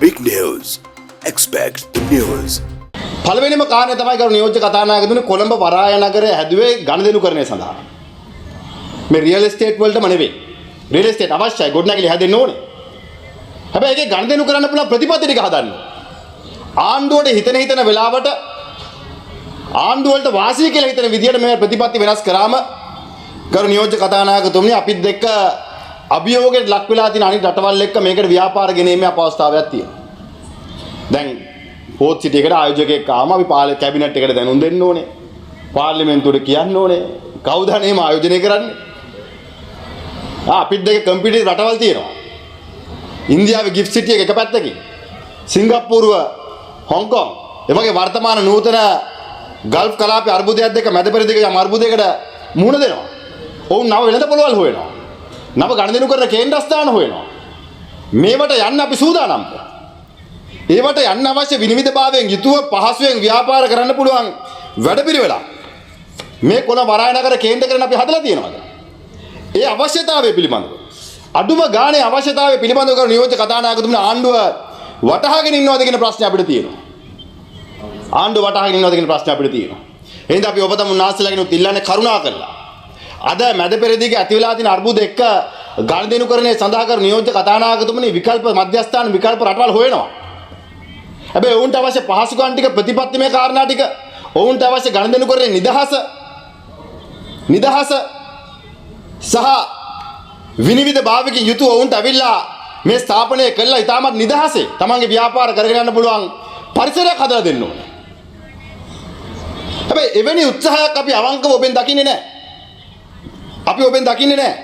Big news. Expect the news. පළවෙනිම කාරණය තමයි කරු නියෝජ්‍ය කතානායකතුමනි කොළඹ වරාය නගරය හැදුවේ ගනුදෙනුකරණය සඳහා. මේ රියල් එස්ටේට් වලටම නෙවෙයි. රියල් එස්ටේට් අවශ්‍යයි ගොඩනැගිලි හැදෙන්න ඕනේ. හැබැයි ඒකේ ගනුදෙනු කරන්න පුළුවන් ප්‍රතිපත්ති ටික හදන්න. ආණ්ඩුවට හිතන වෙලාවට ආණ්ඩුව වලට වාසිය කියලා හිතන විදියට මේ ප්‍රතිපත්ති වෙනස් කරාම කරු නියෝජ්‍ය කතානායකතුමනි අපිත් එක්ක අභියෝගයට ලක් වෙලා තියෙන අනිත් රටවල් එක්ක මේකට ව්‍යාපාර ගෙනීමේ අපහසුතාවයක් තියෙනවා. දැන් පෝත් සිටියකට ආයෝජකයෙක් ආවම අපි කැබිනට් එකට දැනුම් දෙන්න ඕනේ. පාර්ලිමේන්තුවට කියන්න ඕනේ. කවුද අනේම ආයෝජනය කරන්නේ? අපිත් දෙක කම්පියුටර් රටවල් තියෙනවා. ඉන්දියාවේ ගිෆ්ට් සිටි එක පැත්තකින්. සිංගප්පූරුව හොංකොං එවගේ වර්තමාන නූතන ගල්ෆ් කලාපයේ අර්බුදයක් දෙක මැද පෙරදිග යම් අර්බුදයකට මුහුණ දෙනවා. ඔවුන් නව වෙළඳ පොළවල් හොයනවා. නව ගනුදෙනු කරන කේන්ද්‍රස්ථාන හොයනවා. මේවට යන්න අපි සූදානම්. ඒවට යන්න අවශ්‍ය විනිවිදභාවයෙන් යුතුව පහසුවෙන් ව්‍යාපාර කරන්න පුළුවන් වැඩපිළිවෙලක් මේ කොළ වරාය නගර කේන්ද්‍ර කරගෙන අපි හදලා තියෙනවාද? ඒ අවශ්‍යතාවය පිළිබඳව අඩුම ගානේ අවශ්‍යතාවය පිළිබඳව කරු නියෝජ්‍ය කතානායකතුමනි ආණ්ඩුව වටහාගෙන ඉන්නවද කියන ප්‍රශ්නේ අපිට තියෙනවා. ආණ්ඩුව වටහාගෙන ඉන්නවද කියන ප්‍රශ්නේ අපිට තියෙනවා. එහෙනම් අපි ඔබ තමුන් නාස්තිලාගෙන ඉල්ලන්නේ කරුණා කරලා අද මැද පෙරදිග ඇති වෙලා තියෙන අර්බුද එක්ක ගනුදෙනුකරණය සඳහා කරු නියෝජ්‍ය කතානායකතුමනි විකල්ප මධ්‍යස්ථාන විකල්ප රටවල් හොයනවා. හැබැයි ඔවුන්ට අවශ්‍ය පහසුකම් ටික ප්‍රතිපත්තිමය කාරණා ටික ඔවුන්ට අවශ්‍ය ගනුදෙනුකරණයේ නිදහස සහ විනිවිද භාවකින් යුතුව ඔවුන්ට අවිල්ලා මේ ස්ථාපනය කළා ඉතාමත් නිදහසේ තමන්ගේ ව්‍යාපාර කරගෙන යන්න පුළුවන් පරිසරයක් හදලා දෙන්න ඕනේ. හැබැයි එවැනි උත්සාහයක් අපි අවංකව ඔබෙන් දකින්නේ නැහැ. අපි ඔබෙන් දකින්නේ නැහැ.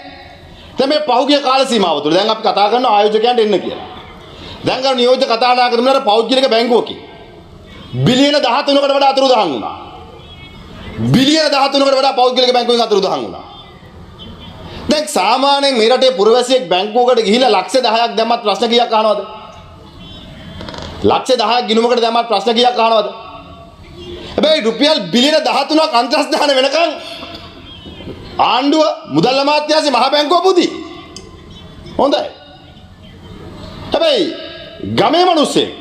දැන් මේ පහුගිය කාල සීමාව තුළ දැන් අපි කතා කරන ආයෝජකයන්ට එන්න කියලා. දැන් කරු නියෝජ්‍ය කතානායකතුමනට පෞද්ගලික බැංකුවකින් බිලියන 13කට වඩා අතුරුදහන් වුණා. බිලියන 13කට වඩා පෞද්ගලික බැංකුවෙන් අතුරුදහන් වුණා. දැන් සාමාන්‍යයෙන් මේ රටේ පුරවැසියෙක් බැංකුවකට ගිහිල්ලා ලක්ෂ 10ක් දැම්මත් ප්‍රශ්න කීයක් අහනවද? ලක්ෂ 10ක් ගිණුමකට දැම්මත් ප්‍රශ්න කීයක් අහනවද? හැබැයි රුපියල් බිලියන 13ක් අන්තර්ස්ථාන වෙනකන් ආණ්ඩුව මුදල් අමාත්‍යාංශේ මහ බැංකුව පුදි. හොඳයි. හැබැයි ගමේ මිනිස්සෙක්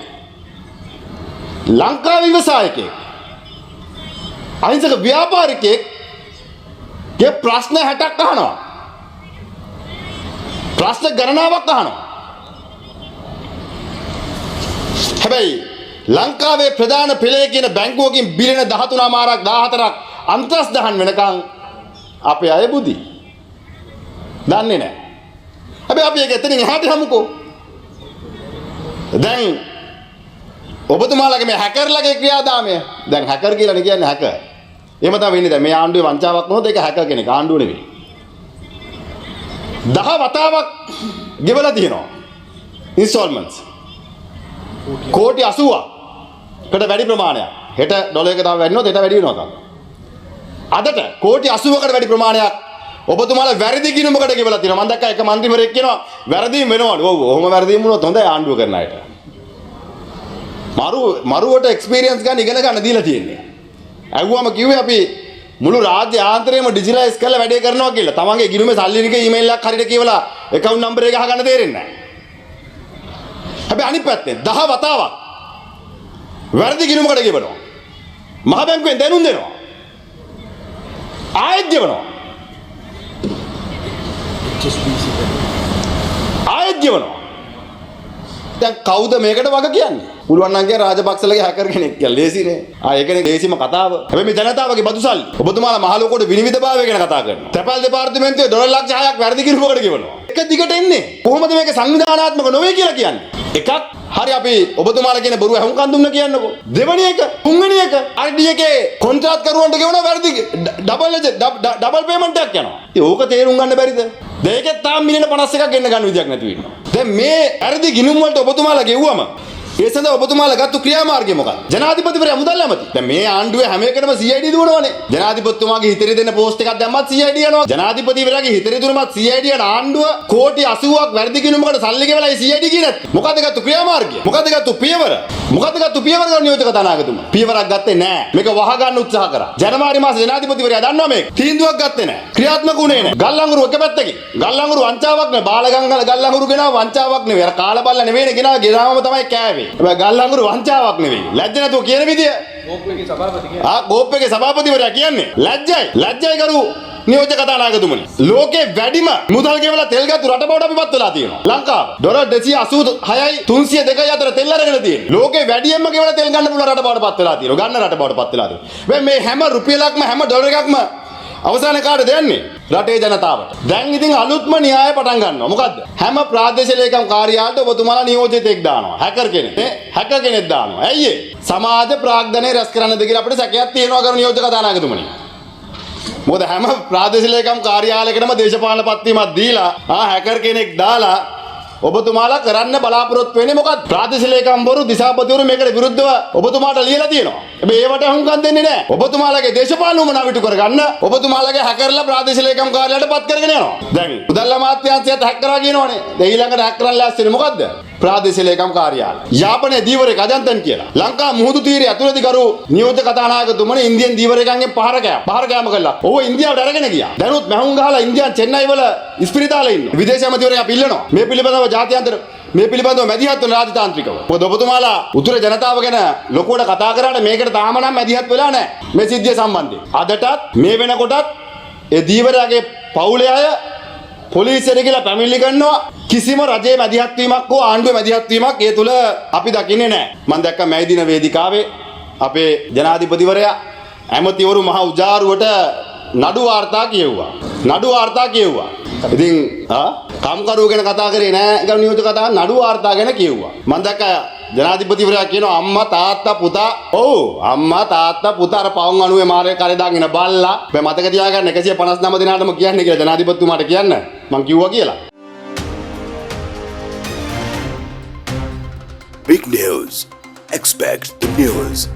ලංකාවේ ව්‍යවසායකයෙක් අහිංසක ව්‍යාපාරිකයෙක් ගේ ප්‍රශ්න 60ක් අහනවා. ප්‍රශ්න ගණනාවක් අහනවා. හැබැයි ලංකාවේ ප්‍රධාන පෙළේ කියන බැංකුවකින් බිලියන 13මාරක් 14ක් අන්තර්ස්ථාන වෙනකන් අපේ අය බුදි. දන්නේ නැහැ. හැබැයි අපි ඒක එතනින් එහාට යමුකෝ. දැන් ඔබතුමාලගේ මේ හැකර්ලගේ ක්‍රියාදාමය දැන් හැකර් කියලා කියන්නේ හැකර්. එහෙම තමයි වෙන්නේ. දැන් මේ ආණ්ඩුවේ වංචාවක් වුණොත් ඒක හැකර් කෙනෙක් ආණ්ඩුව නෙවෙයි. 10 වතාවක් ගෙවලා තියෙනවා. ඉන්ස්ටෝල්මන්ට්ස්. කෝටි 80කට වැඩි ප්‍රමාණයක්. හෙට ඩොලර් එක තව වැඩි වෙනොත් හෙට වැඩි වෙනවා තමයි. අදට කෝටි 80කට වැඩි ප්‍රමාණයක් ඔබතුමාලා වැරදි ගිණුමකට ගෙවලා තියෙනවා. මම දැක්කා එක മന്ത്രിවරයෙක් කියනවා වැරදීම් වෙනවලු. ඔව් ඔහොම වැරදීම් වුණොත් හොඳයි ආණ්ඩුව කරන අයට. මරුවට එක්ස්පීරියන්ස් ගන්න ඉගෙන ගන්න දීලා තියෙන්නේ. ඇහුවම කිව්වේ අපි මුළු රාජ්‍ය ආන්තරයම ඩිජිටලයිස් කරලා වැඩේ කරනවා කියලා. තමන්ගේ ගිණුමේ සල්ලි ටික ඊමේල් එකක් හරියට කියවලා account number එක ගහගන්න තේරෙන්නේ නැහැ. හැබැයි අනිත් පැත්තෙන් 10 වතාවක් වැරදි ගිණුමකට ගෙවනවා. මහ බැංකුවෙන් දැනුම් දෙනවා. ආයෙත් ගෙවනවා. ආයෙත් ගෙවනවා. දැන් කවුද මේකට වග කියන්නේ? පුළුවන් නම් කිය රාජපක්ෂලගේ හැකර් කෙනෙක් කියලා. ලේසිනේ. ඒකනේ ලේසිම කතාව. හැබැයි මේ ජනතාවගේ බදු සල්ලි. ඔබතුමාලා මහ ලෝකෝට විනිවිදභාවය ගැන කතා කරනවා. තැපැල් දෙපාර්තමේන්තුවේ ඩොලර් ලක්ෂ 6ක් වැරදි කිරුමකට ගෙවනවා. එක දිගට එන්නේ. කොහොමද මේක සංවිධානාත්මක නොවේ කියලා කියන්නේ? එකක් හරි අපි ඔබතුමාලා කියන බොරුව හුම්කන් දුන්න කියන්නකෝ. දෙවෙනි එක, තුන්වෙනි එක RD එකේ කොන්ත්‍රාත් කරුවන්ට ගෙවන වැරදි ඩබල් පේමන්ට් එකක් යනවා. ඉතින් ඕක තේරුම් ගන්න බැරිද? දෙකේ තාම මිලියන 51ක් ගෙන්න ගන්න විදියක් නැතුව ඉන්නවා. දැන් මේ වැරදි ගිණුම් වලට ඔබතුමාලා ගෙව්වම ඒ සඳහා ඔබතුමාලා ගත්තු ක්‍රියාමාර්ගය මොකක්ද? ජනාධිපතිවරයා මුදල් ඇමති. දැන් මේ ආණ්ඩුවේ හැම එකටම CID දුවනවනේ. ජනාධිපතිතුමාගේ හිතරි දෙන්න පෝස්ට් එකක් දැම්මත් CID යනවා. ජනාධිපතිවරයාගේ හිතරි දුන්නමත් CID යන ආණ්ඩුව කෝටි 80ක් වැරදි කිනුමකට සල්ලි ගෙවලා ඒ CID කියේ නැත්නම් මොකද්ද ගත්තු ක්‍රියාමාර්ගය? මොකද්ද ගත්තු පියවර? මොකද්ද ගත්තු පියවර ගන්න නියෝජක කතානායකතුමා? පියවරක් ගත්තේ නැහැ. මේක වහගන්න උත්සාහ කරා. ජනවාරි මාසේ ජනාධිපතිවරයා දන්නවා මේක. තීන්දුවක් ගත්තේ නැහැ. ක්‍රියාත්මක වුණේ නැහැ. ගල්ලංගුරු එක පැත්තකින්. ගල්ලංගුරු වංචාවක් නෙවෙයි. බාලගංගල ගල්ලංගුරු ගෙනාව වංචාවක් නෙවෙයි. අර කාලබල්ල නෙවෙයිනේ ගෙනාව ගෙනාවම තමයි කෑවේ. හැබැයි ගල්ලංගුරු වංචාවක් නෙවෙයි. ලැජ්ජ නැතුව කියන විදිය. ගෝප්පේගේ සභාපතිවරයා කියන්නේ ලැජ්ජයි. ලැජ්ජයි කරු නියෝජක කතානායකතුමනි. ලෝකේ වැඩිම මුදල් ගෙවලා තෙල් ගත්තු රට බවට අපිපත් වෙලා තියෙනවා. ලංකාව. $286යි 302යි අතර තෙල් අරගෙන තියෙනවා. ලෝකේ වැඩියෙන්ම ගෙවලා තෙල් ගන්න පුළුවන් රට බවට පත් වෙලා තියෙනවා. ගන්න රට බවට පත් වෙලා තියෙනවා. මේ හැම රුපියලක්ම හැම ඩොලර් එකක්ම අවසාන කාටද යන්නේ? රටේ ජනතාවට. දැන් ඉතින් අලුත්ම න්‍යාය පටන් ගන්නවා. මොකද්ද? හැම ප්‍රාදේශීය ලේකම් කාර්යාලයට ඔබතුමාලා නියෝජිතෙක් දානවා. හැකර් කෙනෙක්. හැකර් කෙනෙක් දානවා. ඇයි ඒ? සමාජ ප්‍රාග්ධනය රැස් කරන්නද කියලා අපිට සැකයක් තියෙනවා කරු නියෝජක කතානායකතුමනි. මොකද හැම ප්‍රාදේශීය ලේකම් කාර්යාලයකටම දේශපාලන පත්වීමක් දීලා හැකර් කෙනෙක් දාලා ඔබතුමාලා කරන්න බලාපොරොත්තු වෙන්නේ මොකක්ද? ප්‍රාදේශීය ලේකම්වරු දිසාපතිවරු මේකට විරුද්ධව ඔබතුමාට ලියලා තියෙනවා. හැබැයි ඒවට අහුම්කම් දෙන්නේ නැහැ. ඔබතුමාලගේ දේශපාලන උමනාව ඉටු කරගන්න ඔබතුමාලගේ හැකර්ලා ප්‍රාදේශීය ලේකම් කාර්යාලයට පත් කරගෙන යනවා. දැන් මුදල් අමාත්‍යාංශයත් හැක් කරා කියනවනේ. දැන් ඊළඟට හැක් කරන්න ලෑස්තිනේ මොකද්ද? ප්‍රාදේශීය ලේකම් කාර්යාලය. යාපනයේ දීවරේ අජන්තන් කියලා. ලංකා මුහුදු තීරය ඇතුළතදී කරු නියෝජක කතානායකතුමනි ඉන්දියන් දීවරේකන්ගෙන් පහර කෑම කළා. ඔව් ඉන්දියාවට අරගෙන ගියා. දැනුත් මහුන් ගහලා ඉන්දියන් චෙන්නයි වල ඉස්පිරිතාලේ ඉන්නවා. විදේශ ඇමතිවරයා පිල්ලනවා. මේ පිළිබඳව ජාත්‍යන්තර මේ පිළිබඳව මැදිහත් වෙන රාජතාන්ත්‍රිකව. මොකද ඔබතුමාලා උතුරේ ජනතාව ගැන ලොකුවට කතා කරාට මේකට තාම නම් මැදිහත් වෙලා නැහැ. මේ සිද්ධිය සම්බන්ධයෙන්. අදටත් මේ වෙනකොටත් ඒ දීවරයාගේ පවුලේ අය පොලිසියට කියලා පැමිණිලි කරනවා. කිසිම රජයේ මැදිහත් වීමක් හෝ ආණ්ඩුවේ මැදිහත් වීමක් ඒ තුල අපි දකින්නේ නැහැ. මම දැක්කා මේ දින වේදිකාවේ අපේ ජනාධිපතිවරයා ඇමතිවරු මහ උජාරුවට නඩු වාර්තා කියුවා. ඉතින් කම්කරුව ගැන කතා කරේ නෑ ගම් නියෝජක කතා නඩු වාර්තා ගැන කිව්වා. මම දැක්කා ජනාධිපතිවරයා කියනවා අම්මා තාත්තා පුතා අම්මා තාත්තා පුතා අර පවුන් 90 මාරේ කරේ දාගෙන බල්ලා මේ මතක තියාගන්න 159 දිනාටම කියන්නේ කියලා ජනාධිපතිතුමාට කියන්න මං කිව්වා කියලා. Big news. Expect the news.